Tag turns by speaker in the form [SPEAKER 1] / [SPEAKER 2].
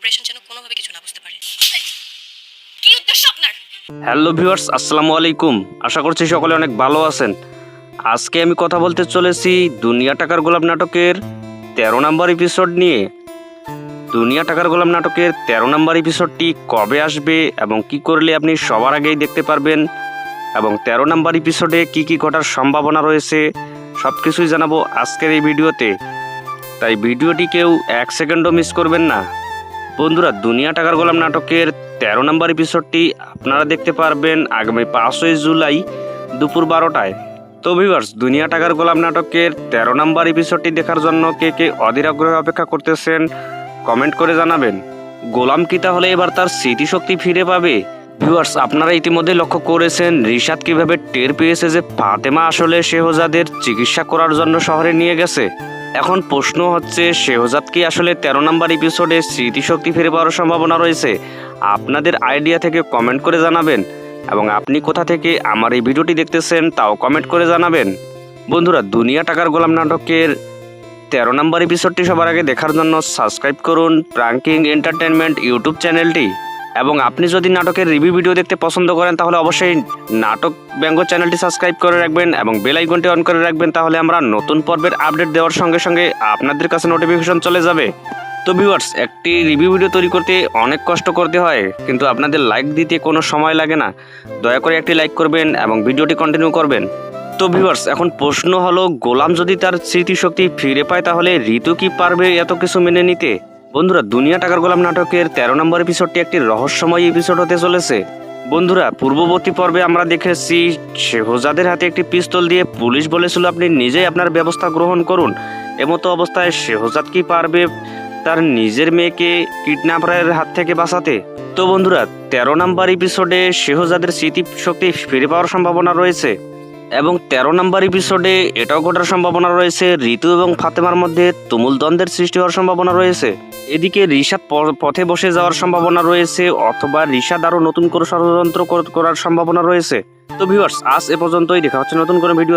[SPEAKER 1] Corporation যেন কোনোভাবে কিছু না বুঝতে পারে। কি উদ্দেশ্য আপনার?
[SPEAKER 2] হ্যালো ভিউয়ার্স, আসসালামু আলাইকুম। আশা করছি সকলে অনেক ভালো আছেন। আজকে আমি কথা বলতে চলেছি দুনিয়া টাকার গোলাম নাটকের ১৩ নম্বর এপিসোড নিয়ে। দুনিয়া টাকার গোলাম নাটকের ১৩ নম্বর এপিসোডটি কবে আসবে এবং কি করলে আপনি সবার আগেই দেখতে পারবেন এবং ১৩ নম্বর এপিসোডে কি কি ঘটার সম্ভাবনা রয়েছে সব কিছুই জানাবো আজকের এই ভিডিওতে। তাই ভিডিওটি কেউ ১ সেকেন্ডও মিস করবেন না। বন্ধুরা, দুনিয়া টাকার গোলাম নাটকের ১৩ নম্বর এপিসোডটি আপনারা দেখতে পারবেন আগামী ৫ই জুলাই দুপুর ১২টায়। তো ভিউয়ার্স, দুনিয়া টাকার গোলাম নাটকের ১৩ নম্বর এপিসোডটি দেখার জন্য কে কে অধীর আগ্রহে অপেক্ষা করতেছেন কমেন্ট করে জানাবেন। গোলাম কি তাহলে এবার তার স্মৃতিশক্তি ফিরে পাবে? ভিউয়ার্স, আপনারা ইতিমধ্যে লক্ষ্য করেছেন রিশাদ কিভাবে টের পেয়েছে যে ফাতেমা আসলে শেহজাদের চিকিৎসা করার জন্য শহরে নিয়ে গেছে। এখন প্রশ্ন হচ্ছে, শেহজাদ কি আসলে ১৩ নম্বর এপিসোডে স্মৃতিশক্তি ফিরে পাওয়ার সম্ভাবনা রয়েছে? আপনাদের আইডিয়া থেকে কমেন্ট করে জানাবেন এবং আপনি কোথা থেকে আমার এই ভিডিওটি দেখতেছেন তাও কমেন্ট করে জানাবেন। বন্ধুরা, দুনিয়া টাকার গোলাম নাটকের ১৩ নম্বর এপিসোডটি সবার আগে দেখার জন্য সাবস্ক্রাইব করুন প্রাঙ্কিং এন্টারটেনমেন্ট ইউটিউব চ্যানেলটি। এবং আপনি যদি নাটকের রিভিউ ভিডিও দেখতে পছন্দ করেন তাহলে অবশ্যই নাটক ব্যঙ্গ চ্যানেলটি সাবস্ক্রাইব করে রাখবেন এবং বেল আইকনটি অন করে রাখবেন, তাহলে আমরা নতুন পর্বের আপডেট দেওয়ার সঙ্গে সঙ্গে আপনাদের কাছে নোটিফিকেশন চলে যাবে। তো ভিউয়ার্স, একটি রিভিউ ভিডিও তৈরি করতে অনেক কষ্ট করতে হয়, কিন্তু আপনাদের লাইক দিতে কোনো সময় লাগে না। দয়া করে একটি লাইক করবেন এবং ভিডিওটি কন্টিনিউ করবেন। তো ভিউয়ার্স, এখন প্রশ্ন হলো, গোলাম যদি তার স্মৃতিশক্তি ফিরে পায় তাহলে ঋতু কি পারবে এত কিছু মেনে নিতে? বন্ধুরা, দুনিয়া টাকার গোলাম নাটকের ১৩ নম্বর এপিসোডটি একটি রহস্যময় এপিসোড হতে চলেছে। বন্ধুরা, পূর্ববর্তী পর্বে আমরা দেখেছি শেহজাদের হাতে একটি পিস্তল দিয়ে পুলিশ বলেছিল আপনি নিজেই আপনার ব্যবস্থা গ্রহণ করুন। এমতো অবস্থায় শেহজাদ কি পারবে তার নিজের মেয়েকে কিডন্যাপারের হাত থেকে বাঁচাতে? তো বন্ধুরা, ১৩ নম্বর এপিসোডে শেহজাদের স্মৃতিশক্তি ফিরে পাওয়ার সম্ভাবনা রয়েছে এবং ১৩ নম্বর এপিসোডে এটাও ঘটার সম্ভাবনা রয়েছে ঋতু এবং ফাতেমার মধ্যে তুমুল দ্বন্দ্বের সৃষ্টি হওয়ার সম্ভাবনা রয়েছে। এদিকে রিশাদ পথে বসে যাওয়ার সম্ভাবনা রয়েছে, অথবা রিশাদ আরও নতুন করে ষড়যন্ত্র করার সম্ভাবনা রয়েছে। তো ভিউয়ার্স, আজ এ পর্যন্তই। দেখা হচ্ছে নতুন করে ভিডিও।